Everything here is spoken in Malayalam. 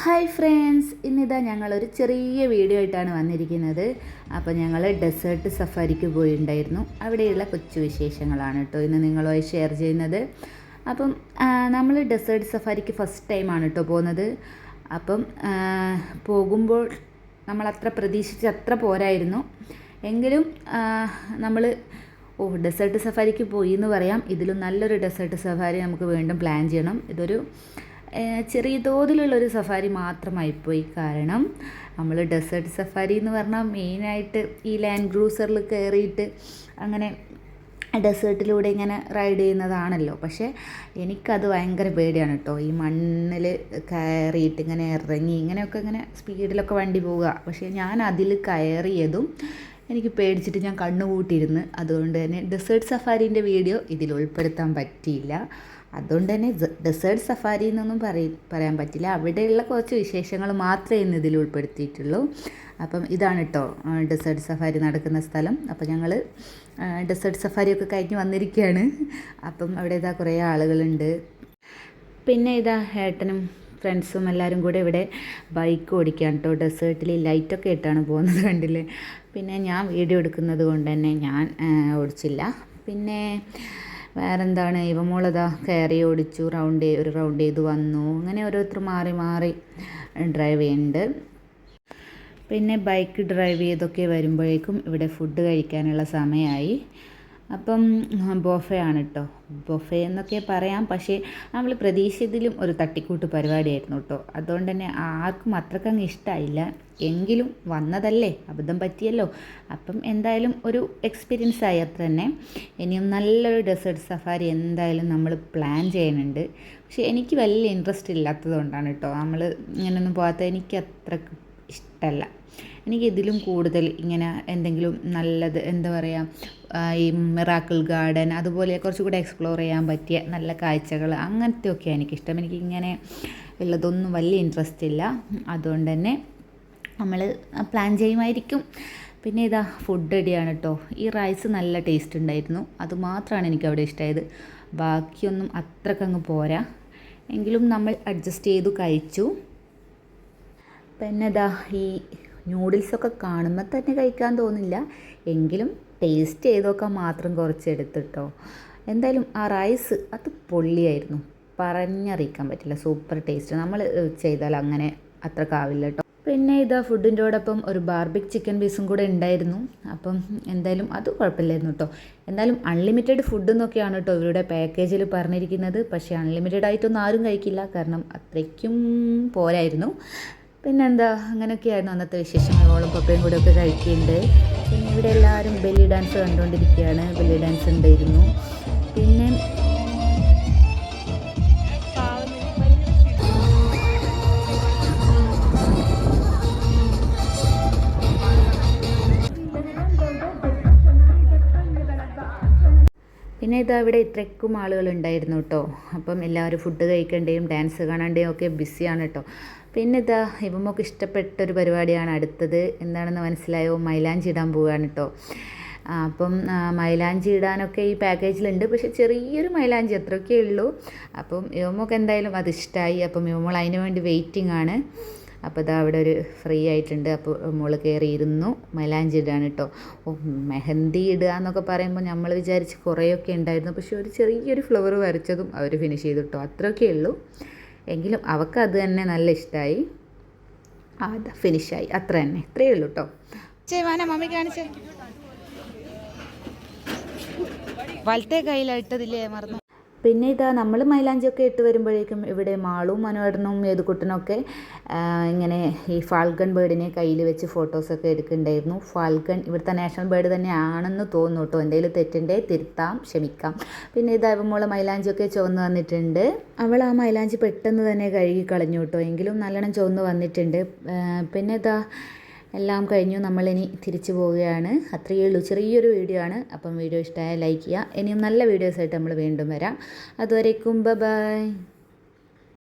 ഹായ് ഫ്രണ്ട്സ്, ഇന്നിതാ ഞങ്ങളൊരു ചെറിയ വീഡിയോ ആയിട്ടാണ് വന്നിരിക്കുന്നത്. അപ്പോൾ ഞങ്ങൾ ഡെസേർട്ട് സഫാരിക്ക് പോയിട്ടുണ്ടായിരുന്നു. അവിടെയുള്ള കൊച്ചു വിശേഷങ്ങളാണ് കേട്ടോ ഇന്ന് നിങ്ങളുമായി ഷെയർ ചെയ്യുന്നത്. അപ്പം നമ്മൾ ഡെസേർട്ട് സഫാരിക്ക് ഫസ്റ്റ് ടൈമാണ് കേട്ടോ പോകുന്നത്. അപ്പം പോകുമ്പോൾ നമ്മളത്ര പ്രതീക്ഷിച്ച് അത്ര പോരായിരുന്നു. എങ്കിലും നമ്മൾ ഡെസേർട്ട് സഫാരിക്ക് പോയി എന്ന് പറയാം. ഇതിലും നല്ലൊരു ഡെസേർട്ട് സഫാരി നമുക്ക് വീണ്ടും പ്ലാൻ ചെയ്യണം. ഇതൊരു ചെറിയ തോതിലുള്ളൊരു സഫാരി മാത്രമായിപ്പോയി. കാരണം നമ്മൾ ഡെസേർട്ട് സഫാരി എന്ന് പറഞ്ഞാൽ മെയിനായിട്ട് ഈ ലാൻഡ് ക്രൂസറിൽ കയറിയിട്ട് അങ്ങനെ ഡെസേർട്ടിലൂടെ ഇങ്ങനെ റൈഡ് ചെയ്യുന്നതാണല്ലോ. പക്ഷേ എനിക്കത് ഭയങ്കര പേടിയാണ് കേട്ടോ. ഈ മണ്ണിൽ കയറിയിട്ട് ഇങ്ങനെ ഇറങ്ങി ഇങ്ങനെയൊക്കെ ഇങ്ങനെ സ്പീഡിലൊക്കെ വണ്ടി പോവുക. പക്ഷേ ഞാൻ അതിൽ കയറിയതും എനിക്ക് പേടിച്ചിട്ട് ഞാൻ കണ്ണുകൂട്ടിയിരുന്നു. അതുകൊണ്ട് തന്നെ ഡെസേർട്ട് സഫാരീൻ്റെ വീഡിയോ ഇതിൽ ഉൾപ്പെടുത്താൻ പറ്റിയില്ല. അതുകൊണ്ട് തന്നെ ഡെസേർട്ട് സഫാരി എന്നൊന്നും പറയാൻ പറ്റില്ല. അവിടെയുള്ള കുറച്ച് വിശേഷങ്ങൾ മാത്രമേ ഇന്ന് ഇതിൽ ഉൾപ്പെടുത്തിയിട്ടുള്ളൂ. അപ്പം ഇതാണ് കേട്ടോ ഡെസേർട്ട് സഫാരി നടക്കുന്ന സ്ഥലം. അപ്പം ഞങ്ങൾ ഡെസേർട്ട് സഫാരിയൊക്കെ കഴിഞ്ഞ് വന്നിരിക്കുകയാണ്. അപ്പം അവിടെ ഇതാ കുറേ ആളുകളുണ്ട്. പിന്നെ ഇതാ ഏട്ടനും ഫ്രണ്ട്സും എല്ലാവരും കൂടെ ഇവിടെ ബൈക്ക് ഓടിക്കുകയാണ് കേട്ടോ. ഡെസേർട്ടിൽ ലൈറ്റൊക്കെ ഇട്ടാണ് പോകുന്നത്, കണ്ടില്ലേ. പിന്നെ ഞാൻ വീഡിയോ എടുക്കുന്നത് കൊണ്ട് തന്നെ ഞാൻ ഓടിച്ചില്ല. പിന്നെ വേറെന്താണ്, ഇവമോളതാ കയറി ഓടിച്ചു, ഒരു റൗണ്ട് ചെയ്ത് വന്നു. അങ്ങനെ ഓരോരുത്തർ മാറി മാറി ഡ്രൈവ് ചെയ്യുന്നുണ്ട്. പിന്നെ ബൈക്ക് ഡ്രൈവ് ചെയ്തൊക്കെ വരുമ്പോഴേക്കും ഇവിടെ ഫുഡ് കഴിക്കാനുള്ള സമയമായി. അപ്പം ബൊഫേ ആണ് കേട്ടോ. ബൊഫേ എന്നൊക്കെ പറയാം, പക്ഷേ നമ്മൾ പ്രതീക്ഷിച്ചതിലും ഒരു തട്ടിക്കൂട്ട് പരിപാടിയായിരുന്നു കേട്ടോ. അതുകൊണ്ട് തന്നെ ആർക്കും അത്രക്കങ്ങ് ഇഷ്ടമായില്ല. എങ്കിലും വന്നതല്ലേ, അബദ്ധം പറ്റിയല്ലോ. അപ്പം എന്തായാലും ഒരു എക്സ്പീരിയൻസ് ആയി, അത്ര തന്നെ. ഇനിയും നല്ലൊരു ഡെസേർട്ട് സഫാരി എന്തായാലും നമ്മൾ പ്ലാൻ ചെയ്യുന്നുണ്ട്. പക്ഷേ എനിക്ക് വലിയ ഇൻട്രസ്റ്റ് ഇല്ലാത്തതുകൊണ്ടാണ് കേട്ടോ നമ്മൾ ഇങ്ങനെയൊന്നും പോകാത്ത. എനിക്ക് അത്രക്ക് ഇഷ്ടമല്ല. എനിക്കിതിലും കൂടുതൽ ഇങ്ങനെ എന്തെങ്കിലും നല്ലത്, എന്താ പറയുക, ഈ മിറാക്കിൾ ഗാർഡൻ അതുപോലെ കുറച്ചുകൂടെ എക്സ്പ്ലോർ ചെയ്യാൻ പറ്റിയ നല്ല കാഴ്ചകൾ അങ്ങനത്തെയൊക്കെയാണ് എനിക്കിഷ്ടം. എനിക്കിങ്ങനെ ഉള്ളതൊന്നും വലിയ ഇൻട്രസ്റ്റ് ഇല്ല. അതുകൊണ്ട് തന്നെ നമ്മൾ പ്ലാൻ ചെയ്യുമായിരിക്കും. പിന്നെ ഇതാ ഫുഡ് റെഡിയാണ് കേട്ടോ. ഈ റൈസ് നല്ല ടേസ്റ്റ് ഉണ്ടായിരുന്നു. അതുമാത്രമാണ് എനിക്കവിടെ ഇഷ്ടമായത്. ബാക്കിയൊന്നും അത്രക്കങ്ങ് പോരാ. എങ്കിലും നമ്മൾ അഡ്ജസ്റ്റ് ചെയ്തു കഴിച്ചു. പിന്നെ ഇതാ ഈ നൂഡിൽസൊക്കെ കാണുമ്പോൾ തന്നെ കഴിക്കാൻ തോന്നില്ല. എങ്കിലും ടേസ്റ്റ് ചെയ്തൊക്കെ മാത്രം കുറച്ച് എടുത്തിട്ടോ. എന്തായാലും ആ റൈസ് അത് പൊള്ളിയായിരുന്നു, പറഞ്ഞറിയിക്കാൻ പറ്റില്ല. Super taste. നമ്മൾ ചെയ്താൽ അങ്ങനെ അത്രക്കാവില്ല കേട്ടോ. പിന്നെ ഇതാ ഫുഡിൻ്റെ കൂടൊപ്പം ഒരു ബാർബിക് ചിക്കൻ പീസും കൂടെ ഉണ്ടായിരുന്നു. അപ്പം എന്തായാലും അത് കുഴപ്പമില്ലായിരുന്നു കേട്ടോ. എന്തായാലും അൺലിമിറ്റഡ് ഫുഡ് എന്നൊക്കെയാണ് കേട്ടോ ഇവരുടെ പാക്കേജിൽ പറഞ്ഞിരിക്കുന്നത്. പക്ഷേ അൺലിമിറ്റഡ് ആയിട്ടൊന്നും ആരും കഴിക്കില്ല, കാരണം അത്രയ്ക്കും പോരായിരുന്നു. പിന്നെന്താ, അങ്ങനെയൊക്കെയായിരുന്നു അന്നത്തെ വിശേഷങ്ങൾ. ഓളും പപ്പയും കൂടെ ഒക്കെ കഴിക്കുന്നുണ്ട്. പിന്നെ ഇവിടെ എല്ലാവരും ബെല്ലി ഡാൻസ് കണ്ടുകൊണ്ടിരിക്കുകയാണ്. ബെല്ലി ഡാൻസ് ഉണ്ടായിരുന്നു. പിന്നെ ഇതാ ഇവിടെ ഇത്രയ്ക്കും ആളുകളുണ്ടായിരുന്നു കേട്ടോ. അപ്പം എല്ലാവരും ഫുഡ് കഴിക്കേണ്ടയും ഡാൻസ് കാണേണ്ടയും ഒക്കെ ബിസിയാണ് കേട്ടോ. പിന്നെ ഇതാ ഇവമ്മക്ക് ഇഷ്ടപ്പെട്ടൊരു പരിപാടിയാണ് അടുത്തത്. എന്താണെന്ന് മനസ്സിലായോ? മൈലാഞ്ചി ഇടാൻ പോവുകയാണ് കേട്ടോ. അപ്പം മൈലാഞ്ചി ഇടാനൊക്കെ ഈ പാക്കേജിലുണ്ട്. പക്ഷേ ചെറിയൊരു മൈലാഞ്ചി അത്രയൊക്കെ ഉള്ളൂ. അപ്പം ഇവമ്മക്ക് എന്തായാലും അത് ഇഷ്ടമായി. അപ്പം ഇവമ്മൾ അതിന് വേണ്ടി വെയിറ്റിംഗ് ആണ്. അപ്പോൾ ഇതാ അവിടെ ഒരു ഫ്രീ ആയിട്ടുണ്ട്. അപ്പോൾ മോള് കയറിയിരുന്നു. മൈലാഞ്ചി ഇടുകയാണ് കേട്ടോ. മെഹന്തി ഇടുക എന്നൊക്കെ പറയുമ്പോൾ നമ്മൾ വിചാരിച്ച് കുറേയൊക്കെ ഉണ്ടായിരുന്നു. പക്ഷേ ഒരു ചെറിയൊരു ഫ്ലവർ വരച്ചതും അവർ ഫിനിഷ് ചെയ്തു കേട്ടോ. അത്രയൊക്കെ ഉള്ളൂ. എങ്കിലും അവൾക്ക് അത് തന്നെ നല്ല ഇഷ്ടമായി. അത് ഫിനിഷായി, അത്ര തന്നെ, ഇത്രയേ ഉള്ളൂ കേട്ടോ. ചേവാന മമ്മി കാണിച്ചേ, വലത്തെ കയ്യിലിട്ടതില്ലേ, മറന്നു. പിന്നെ ഇതാ നമ്മൾ മൈലാഞ്ചിയൊക്കെ ഇട്ട് വരുമ്പോഴേക്കും ഇവിടെ മാളും മനോഹരനും ഏതുകുട്ടനൊക്കെ ഇങ്ങനെ ഈ ഫാൽക്കൺ ബേർഡിനെ കയ്യിൽ വെച്ച് ഫോട്ടോസൊക്കെ എടുക്കുന്നുണ്ടായിരുന്നു. ഫാൽക്കൺ ഇവിടുത്തെ നാഷണൽ ബേർഡ് തന്നെ ആണെന്ന് തോന്നുന്നു കേട്ടോ. എന്തെങ്കിലും തെറ്റുണ്ടേ തിരുത്താം, ക്ഷമിക്കാം. പിന്നെ ഇതാ മോളെ മൈലാഞ്ചിയൊക്കെ ചുവന്ന് വന്നിട്ടുണ്ട്. അവൾ ആ മൈലാഞ്ചി പെട്ടെന്ന് തന്നെ കഴുകി കളഞ്ഞു കേട്ടോ. എങ്കിലും നല്ലോണം ചുവന്ന് വന്നിട്ടുണ്ട്. പിന്നെ ഇതാ എല്ലാം കഴിഞ്ഞു, നമ്മളിനി തിരിച്ചു പോവുകയാണ്. അത്രയേ ഉള്ളൂ, ചെറിയൊരു വീഡിയോ ആണ്. അപ്പം വീഡിയോ ഇഷ്ടമായ ലൈക്ക് ചെയ്യുക. ഇനിയും നല്ല വീഡിയോസായിട്ട് നമ്മൾ വീണ്ടും വരാം. അതുവരേക്കും ബൈ.